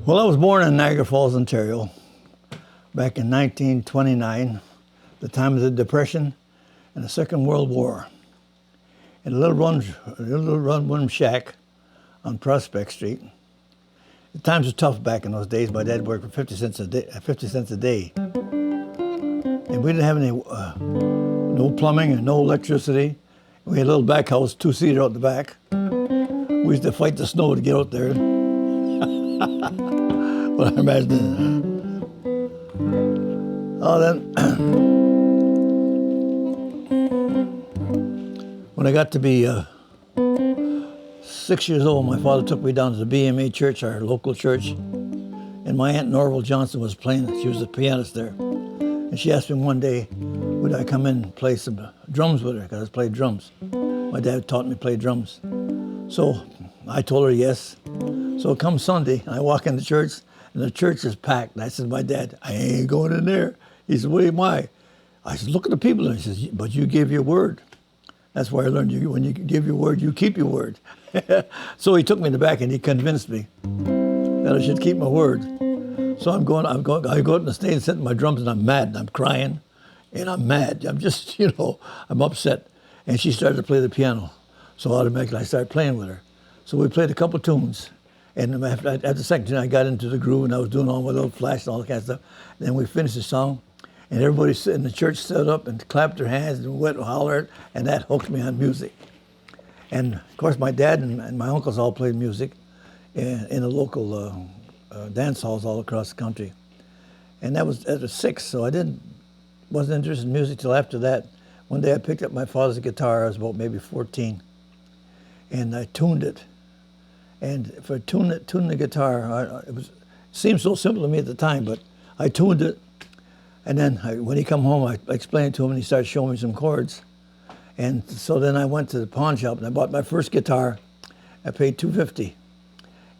Well, I was born in Niagara Falls, Ontario, back in 1929, the time of the Depression and the Second World War, in a little one-room shack on Prospect Street. The times were tough back in those days. My dad worked for 50 cents a day, and we didn't have any no plumbing and no electricity. We had a little back house, two-seater out the back. We used to fight the snow to get out there. But I imagine. Oh, then when I got to be 6 years old, my father took me down to the BME Church, our local church, and my Aunt Norval Johnson was playing. She was the pianist there, and she asked me one day, would I come in and play some drums with her, because I played drums. My dad taught me to play drums. So I told her yes. So come Sunday, I walk in the church, and the church is packed. And I said to my dad, I ain't going in there. He said, what am I? I said, look at the people. And he says, but you give your word. That's why I learned when you give your word, you keep your word. So he took me in the back and he convinced me that I should keep my word. So I go out on the stage and sit in my drums, and I'm mad, and I'm crying, and I'm mad. I'm just, I'm upset. And she started to play the piano. So automatically I started playing with her. So we played a couple tunes. And after the second tune, I got into the groove, and I was doing all my little flash and all that kind of stuff. And then we finished the song, and everybody in the church stood up and clapped their hands and went and hollered, and that hooked me on music. And of course, my dad and my uncles all played music in the local dance halls all across the country. And that was at 6, so I wasn't interested in music till after that. One day I picked up my father's guitar. I was about maybe 14, and I tuned it. And for tuning the guitar, it seemed so simple to me at the time, but I tuned it. And then when he come home, I explained it to him, and he started showing me some chords. And so then I went to the pawn shop, and I bought my first guitar. I paid $250,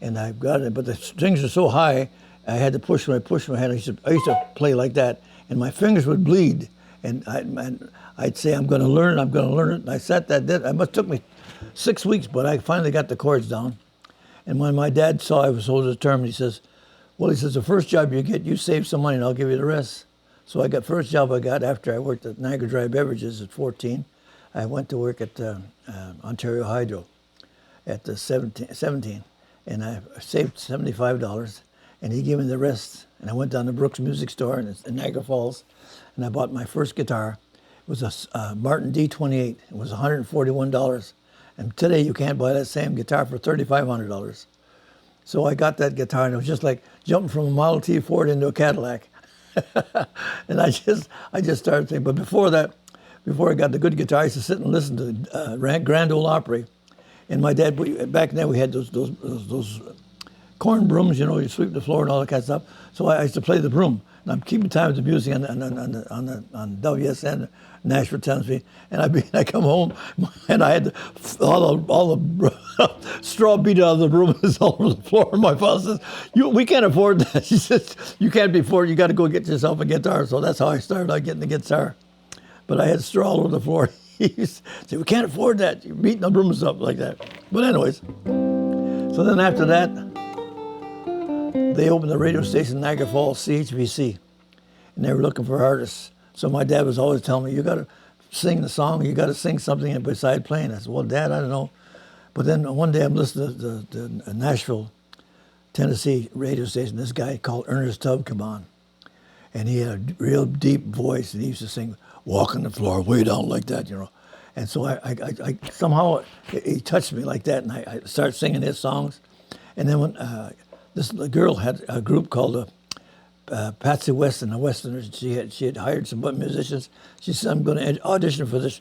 and I got it. But the strings were so high, I had to push. When I pushed my hand, I used to play like that, and my fingers would bleed. And I'd say, I'm going to learn it. And I sat that. It must took me 6 weeks, but I finally got the chords down. And when my dad saw I was so determined, he says, the first job you get, you save some money and I'll give you the rest. So I got first job I got after I worked at Niagara Dry Beverages at 14. I went to work at Ontario Hydro at 17, and I saved $75, and he gave me the rest. And I went down to Brooks Music Store in Niagara Falls, and I bought my first guitar. It was a Martin D28. It was $141. And today you can't buy that same guitar for $3,500. So I got that guitar, and it was just like jumping from a Model T Ford into a Cadillac. And I just started thinking. But before that, before I got the good guitar, I used to sit and listen to Grand Ole Opry. And my dad, back then we had those corn brooms, you sweep the floor and all that kind of stuff. So I used to play the broom. And I'm keeping time with the music on WSN, Nashville, Tennessee. And I come home, and I had all the straw beat out of the broom all over the floor. And my father says, we can't afford that. She says, you can't be afford. You got to go get yourself a guitar. So that's how I started out getting the guitar. But I had straw all over the floor. He said, we can't afford that. You're beating the brooms up like that. But anyways, so then after that, they opened the radio station in Niagara Falls, CHBC, and they were looking for artists. So my dad was always telling me, you got to sing the song, you got to sing something beside playing. I said, well, Dad, I don't know. But then one day I'm listening to the Nashville, Tennessee radio station. This guy called Ernest Tubb come on, and he had a real deep voice, and he used to sing, walk on the floor, way down like that, And so I somehow, he touched me like that, and I started singing his songs. And then when this girl had a group called Patsy Weston, the Westerners. She had hired some musicians. She said, I'm going to audition for this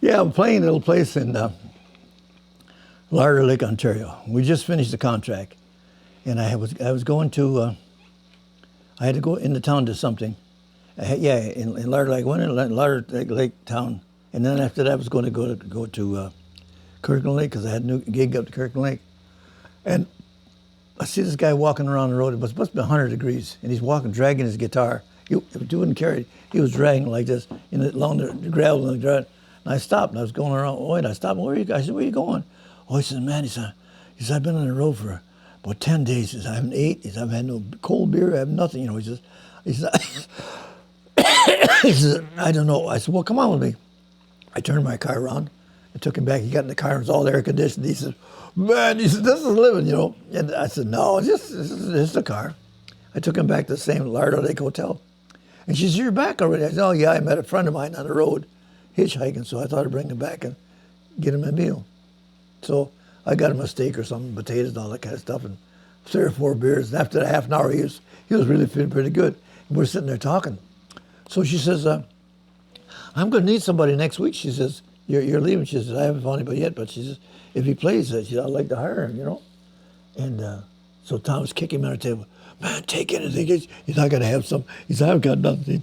Yeah, I'm playing a little place in Larder Lake, Ontario. We just finished the contract, and I was going to. I had to go into town to something. In Larder Lake. Went in Larder Lake town, and then after that, I was going to go to Kirkland Lake because I had a new gig up to Kirkland Lake, and I see this guy walking around the road. It must be 100 degrees, and he's walking, dragging his guitar. He wouldn't carry it. He was dragging like this along the gravel and the dirt. And I stopped, and I was going around. Oh, wait, I stopped. Where are you guys? I said, where are you going? Oh, he said, man, he said, I've been on the road for about 10 days. He said, I haven't ate. He said, I've had no cold beer. I have nothing. You know, he said, he said, I don't know. I said, well, come on with me. I turned my car around and took him back. He got in the car. It was all air conditioned. He said, man, he said, this is living, you know. And I said, no, this is the car. I took him back to the same Larder Lake Hotel. And she said, you're back already. I said, oh, yeah, I met a friend of mine on the road hitchhiking, so I thought I'd bring him back and get him a meal. So I got him a steak or something, potatoes and all that kind of stuff, and 3 or 4 beers. And after a half an hour, he was really feeling pretty good. And we're sitting there talking. So she says, I'm going to need somebody next week. She says, you're leaving. She says, I haven't found anybody yet, but she says, if he plays, she said, I'd like to hire him, you know. And so Tom's kicking me on the table. Man, take anything. He's not going to have some. He said, I've got nothing.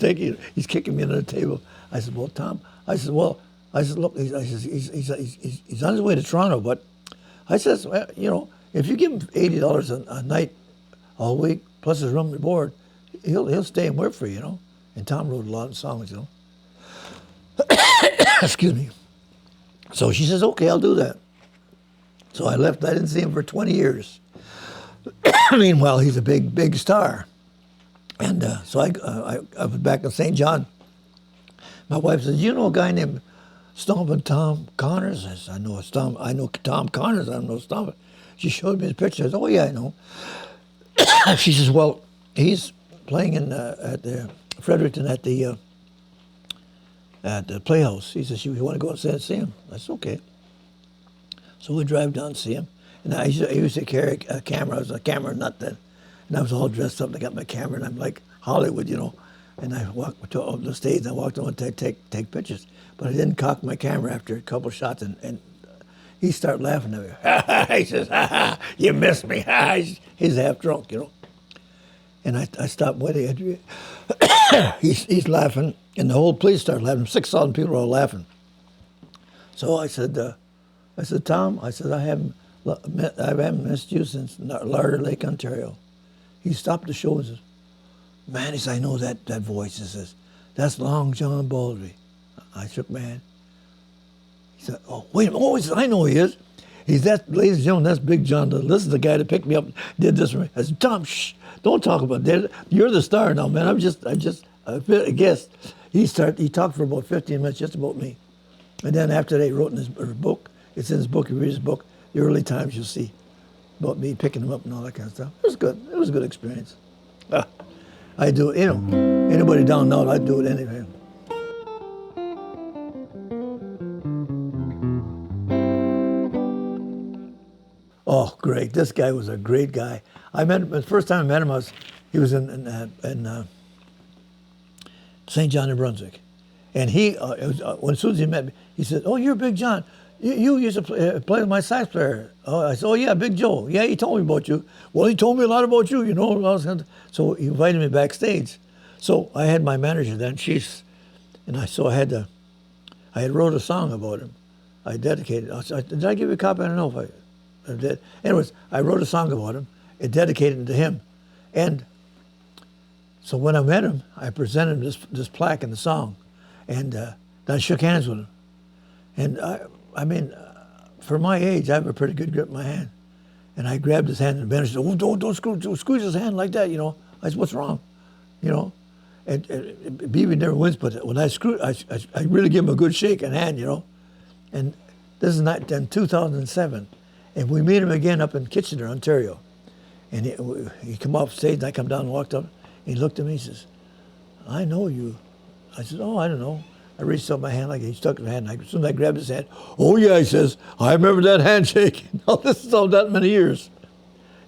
He's kicking me under the table. I said, well, Tom, look, he's on his way to Toronto, but I says, well, you know, if you give him $80 a night all week, plus his room and board, he'll stay and work for you, you know. And Tom wrote a lot of songs, you know. Excuse me. So she says, okay, I'll do that. So I left. I didn't see him for 20 years. Meanwhile, he's a big star. And so I was back in St. John. My wife says, you know a guy named Stompin' Tom Connors? I said, I know Tom Connors. I don't know Stompin'. She showed me the picture. I said, oh, yeah, I know. She says, well, he's playing at the Fredericton at the Playhouse. He says, you want to go outside and see him? I said, okay. So we drive down to see him. And I used to carry a camera. I was a camera nut then. And I was all dressed up, and I got my camera, and I'm like Hollywood, you know. And I walked to the stage, and I walked on to take pictures. But I didn't cock my camera after a couple shots, and he started laughing at me. He says, you missed me. He's half drunk, you know. And I stopped waiting. He's laughing, and the whole place started laughing. 6,000 people were all laughing. So I said, Tom, I said, I haven't missed you since Larder Lake, Ontario. He stopped the show and says, man, he says, I know that voice. He says, that's Long John Baldry. I shook my hand. He said, oh, wait a minute. Oh, he said, I know he is. He's that, ladies and gentlemen, that's Big John. This is the guy that picked me up, did this for me. I said, Tom, shh, don't talk about that. You're the star now, man. I'm just a guest. He talked for about 15 minutes just about me. And then after that, he wrote in his book, it's in his book, you read his book, the early times you'll see about me picking him up and all that kind of stuff. It was good. It was a good experience. I do it, you know, anybody down now, I'd do it anyway. Oh, great. This guy was a great guy. I met him, the first time I met him, he was in St. John, New Brunswick. And as soon as he met me, he said, oh, you're Big John. You used to play with my sax player. Oh, I said, oh, yeah, Big Joe. Yeah, he told me about you. Well, he told me a lot about you, you know. So he invited me backstage. So I had my manager then, I had wrote a song about him. I dedicated it. Did I give you a copy? I don't know if I did. Anyways, I wrote a song about him and dedicated it to him. And so when I met him, I presented him this plaque and the song. And then I shook hands with him. And I mean, for my age, I have a pretty good grip in my hand. And I grabbed his hand and the manager said, oh, don't squeeze his hand like that, you know. I said, what's wrong? You know? And BB never wins, but when I really give him a good shake and hand, you know. And this is in 2007. And we meet him again up in Kitchener, Ontario. And he come off stage, and I come down and walked up. And he looked at me, he says, I know you. I said, oh, I don't know. I reached out my hand like he stuck his hand. As soon as I grabbed his hand, oh yeah, he says, I remember that handshake. Now this is all that many years.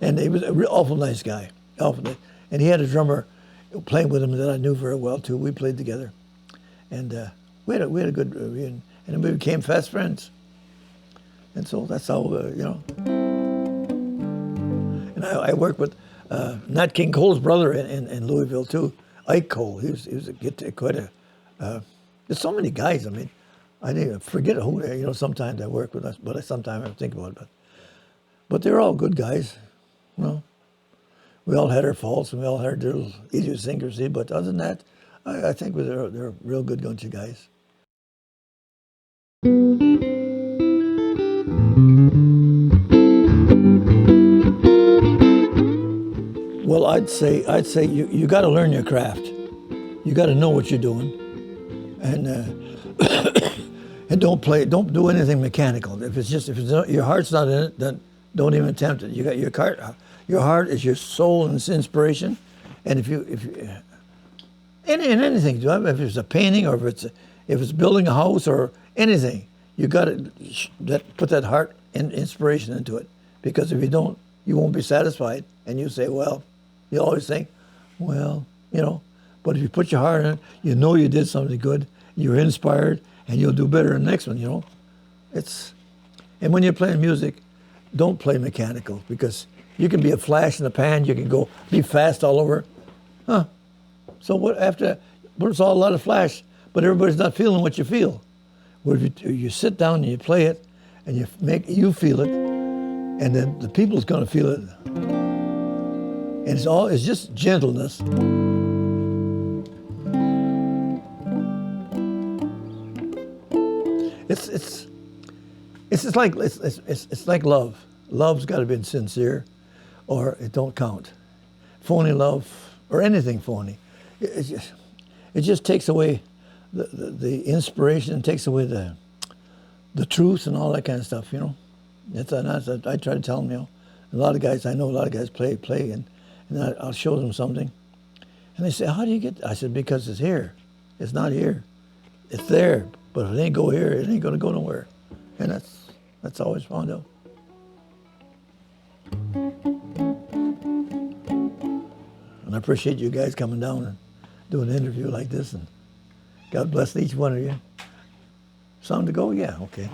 And he was an awful nice guy, awful nice. And he had a drummer playing with him that I knew very well too. We played together. And we had a good and then we became fast friends. And so that's how And I worked with Nat King Cole's brother in Louisville too, Ike Cole. He was quite a. There's so many guys. I mean, I didn't forget who they. Sometimes I work with us, but sometimes I think about it. But they're all good guys. Well, we all had our faults and we all had our little idiosyncrasy. But other than that, I think they're a real good bunch of guys. Well, I'd say you got to learn your craft. You got to know what you're doing, and and don't do anything mechanical. If your heart's not in it, then don't even attempt it. You got your heart is your soul and its inspiration, and if you in anything, if it's a painting or if it's building a house or anything, you got to put that heart and inspiration into it, because if you don't, you won't be satisfied, and you say, well, you always think, well, but if you put your heart in it, you know you did something good, you're inspired, and you'll do better in the next one, And when you're playing music, don't play mechanical, because you can be a flash in the pan, you can be fast all over. So what after, but it's all a lot of flash, but everybody's not feeling what you feel. Well, if you sit down and you play it, and you feel it, and then the people's going to feel it. And it's just gentleness. It's like love. Love's got to be sincere, or it don't count. Phony love or anything phony, it just takes away the inspiration, takes away the truth and all that kind of stuff. I try to tell them. A lot of guys play, and I'll show them something, and they say, "How do you get?" I said, "Because it's here. It's not here. It's there. But if it ain't go here, it ain't going to go nowhere." And that's always found out. And I appreciate you guys coming down and doing an interview like this. And God bless each one of you. Sound to go? Yeah, okay.